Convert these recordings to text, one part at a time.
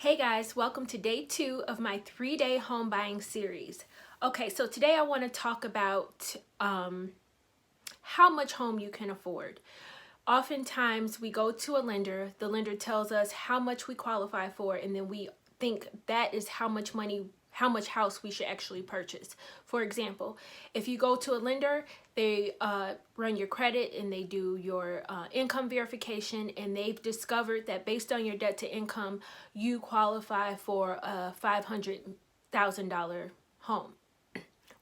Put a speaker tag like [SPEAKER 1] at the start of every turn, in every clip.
[SPEAKER 1] Hey guys, welcome to day 2 of my 3-day home buying series. Okay, so today I want to talk about how much home you can afford. Oftentimes we go to a lender, the lender tells us how much we qualify for, and then we think that is how much house we should actually purchase. For example, if you go to a lender, they run your credit and they do your income verification, and they've discovered that based on your debt to income, you qualify for a $500,000 home.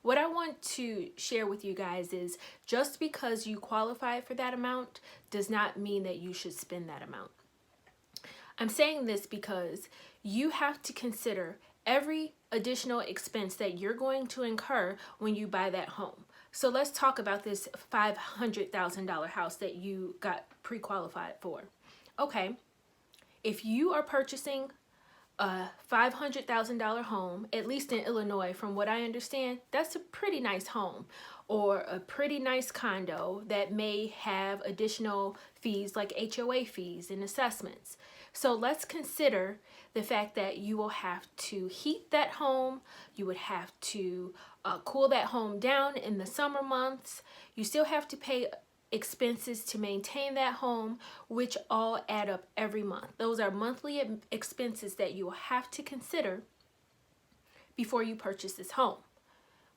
[SPEAKER 1] What I want to share with you guys is just because you qualify for that amount does not mean that you should spend that amount. I'm saying this because you have to consider every additional expense that you're going to incur when you buy that home. So let's talk about this $500,000 house that you got pre-qualified for. Okay, if you are purchasing a $500,000 home, at least in Illinois, from what I understand, that's a pretty nice home or a pretty nice condo that may have additional fees like HOA fees and assessments. So let's consider the fact that you will have to heat that home, you would have to cool that home down in the summer months, you still have to pay expenses to maintain that home, which all add up every month. Those are monthly expenses that you will have to consider before you purchase this home.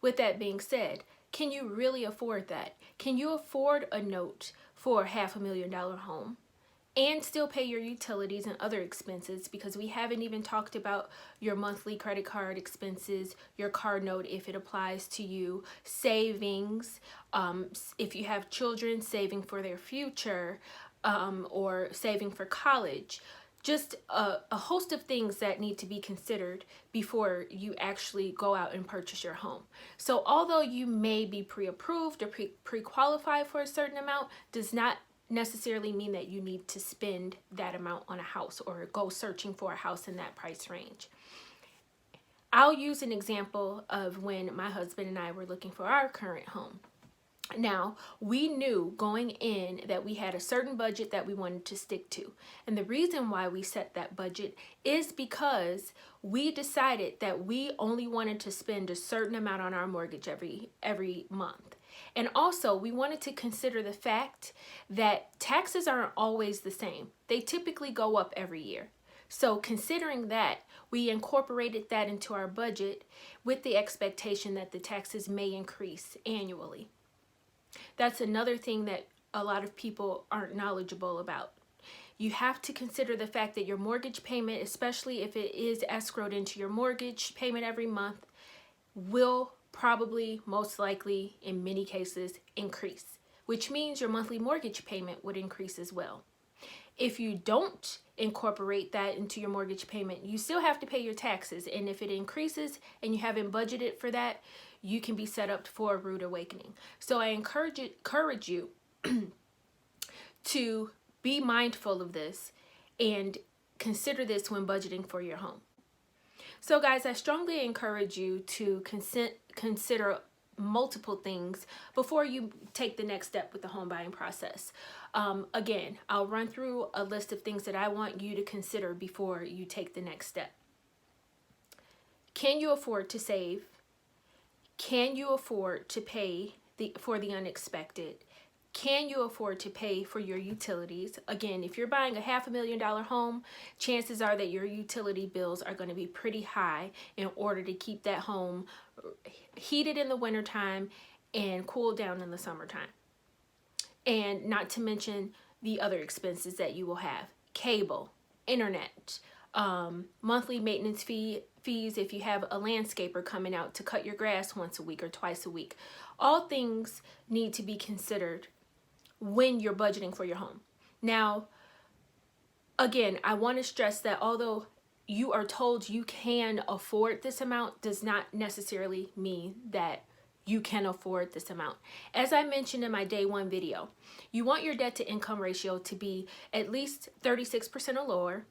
[SPEAKER 1] With that being said, can you really afford that? Can you afford a note for a $500,000 home and still pay your utilities and other expenses? Because we haven't even talked about your monthly credit card expenses, your car note if it applies to you, savings, if you have children, saving for their future, or saving for college. Just a host of things that need to be considered before you actually go out and purchase your home. So although you may be pre-approved or pre-qualified for a certain amount, does not necessarily mean that you need to spend that amount on a house or go searching for a house in that price range. I'll use an example of when my husband and I were looking for our current home. Now, we knew going in that we had a certain budget that we wanted to stick to. And the reason why we set that budget is because we decided that we only wanted to spend a certain amount on our mortgage every month. And also, we wanted to consider the fact that taxes aren't always the same. They typically go up every year. So considering that, we incorporated that into our budget with the expectation that the taxes may increase annually. That's another thing that a lot of people aren't knowledgeable about. You have to consider the fact that your mortgage payment, especially if it is escrowed into your mortgage payment every month, will probably, most likely, in many cases, increase, which means your monthly mortgage payment would increase as well. If you don't incorporate that into your mortgage payment, you still have to pay your taxes, and if it increases and you haven't budgeted for that, you can be set up for a rude awakening. So I encourage you to be mindful of this and consider this when budgeting for your home. So guys, I strongly encourage you to consider multiple things before you take the next step with the home buying process. Again, I'll run through a list of things that I want you to consider before you take the next step. Can you afford to save? Can you afford to pay for the unexpected? Can you afford to pay for your utilities? Again, if you're buying a $500,000 home, chances are that your utility bills are going to be pretty high in order to keep that home heated in the wintertime and cooled down in the summertime. And not to mention the other expenses that you will have: cable, internet, monthly maintenance fees if you have a landscaper coming out to cut your grass once a week or twice a week. All things need to be considered when you're budgeting for your home. Now, again, I want to stress that although you are told you can afford this amount, does not necessarily mean that you can afford this amount. As I mentioned in my day 1 video, you want your debt to income ratio to be at least 36% or lower.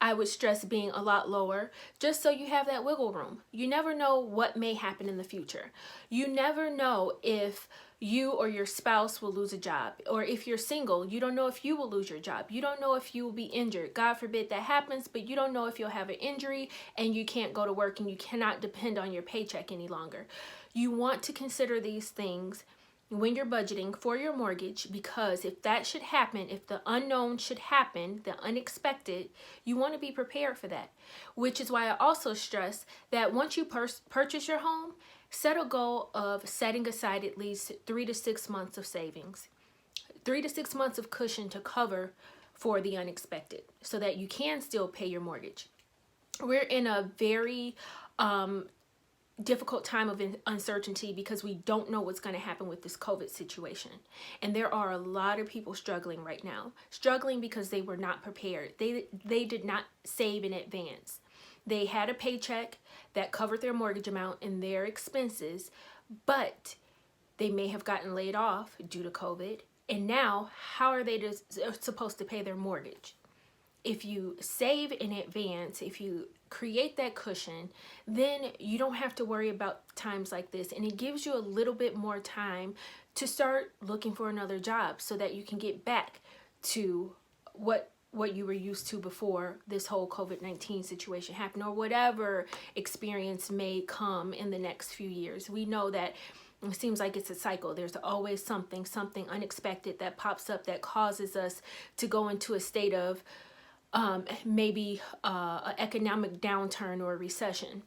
[SPEAKER 1] I would stress being a lot lower, just so you have that wiggle room. You never know what may happen in the future. You never know if you or your spouse will lose a job. Or if you're single, you don't know if you will lose your job. You don't know if you will be injured. God forbid that happens, but you don't know if you'll have an injury and you can't go to work and you cannot depend on your paycheck any longer. You want to consider these things when you're budgeting for your mortgage, because if that should happen, if the unknown should happen, the unexpected, you want to be prepared for that. Which is why I also stress that once you purchase your home, set a goal of setting aside at least 3 to 6 months of savings, 3 to 6 months of cushion to cover for the unexpected so that you can still pay your mortgage. We're in a very difficult time of uncertainty because we don't know what's going to happen with this COVID situation. And there are a lot of people struggling right now, struggling because they were not prepared. They did not save in advance. They had a paycheck that covered their mortgage amount and their expenses, but they may have gotten laid off due to COVID. And now, how are they supposed to pay their mortgage? If you save in advance, if you create that cushion, then you don't have to worry about times like this. And it gives you a little bit more time to start looking for another job so that you can get back to what you were used to before this whole COVID-19 situation happened, or whatever experience may come in the next few years. We know that it seems like it's a cycle. There's always something unexpected that pops up that causes us to go into a state of maybe an economic downturn or a recession.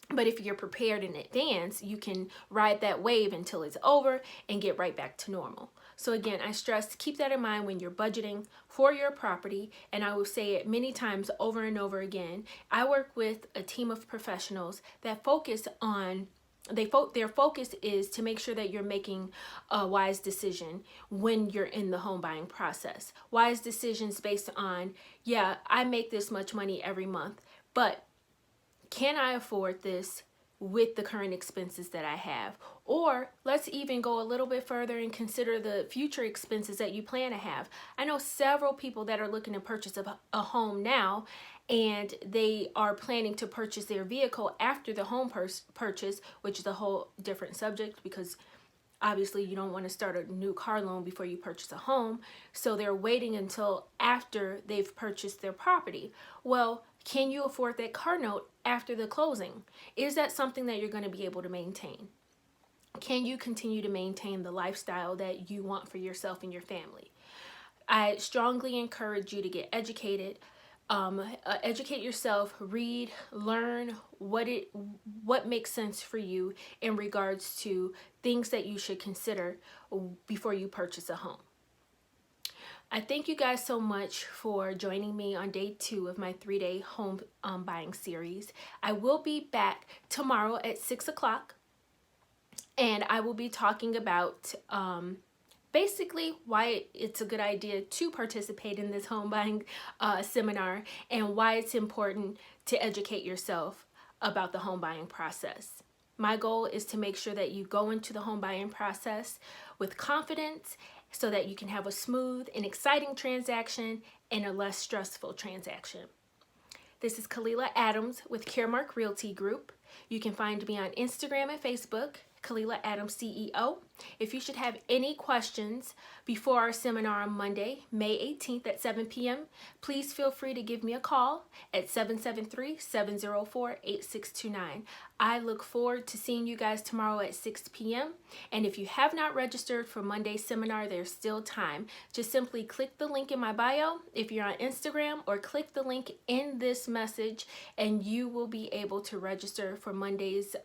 [SPEAKER 1] But if you're prepared in advance, you can ride that wave until it's over and get right back to normal. So again, I stress, keep that in mind when you're budgeting for your property. And I will say it many times over and over again. I work with a team of professionals that focus on their focus is to make sure that you're making a wise decision when you're in the home buying process. Wise decisions based on, yeah, I make this much money every month, but can I afford this with the current expenses that I have? Or let's even go a little bit further and consider the future expenses that you plan to have. I know several people that are looking to purchase a home now, and they are planning to purchase their vehicle after the home purchase, which is a whole different subject because obviously you don't want to start a new car loan before you purchase a home. So they're waiting until after they've purchased their property. Well, can you afford that car note after the closing? Is that something that you're going to be able to maintain? Can you continue to maintain the lifestyle that you want for yourself and your family? I strongly encourage you to get educated. Educate yourself, read, learn what makes sense for you in regards to things that you should consider before you purchase a home. I thank you guys so much for joining me on day 2 of my 3-day home buying series. I will be back tomorrow at 6 o'clock, and I will be talking about basically why it's a good idea to participate in this home buying seminar and why it's important to educate yourself about the home buying process. My goal is to make sure that you go into the home buying process with confidence so that you can have a smooth and exciting transaction and a less stressful transaction. This is Kalila Adams with Caremark Realty Group. You can find me on Instagram and Facebook, Kalila Adams CEO. If you should have any questions before our seminar on Monday, May 18th at 7 p.m., please feel free to give me a call at 773-704-8629. I look forward to seeing you guys tomorrow at 6 p.m. And if you have not registered for Monday's seminar, there's still time. Just simply click the link in my bio if you're on Instagram, or click the link in this message and you will be able to register for Monday's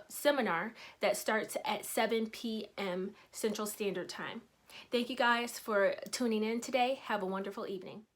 [SPEAKER 1] seminar that starts at 7 p.m. Central Standard Time. Thank you guys for tuning in today. Have a wonderful evening.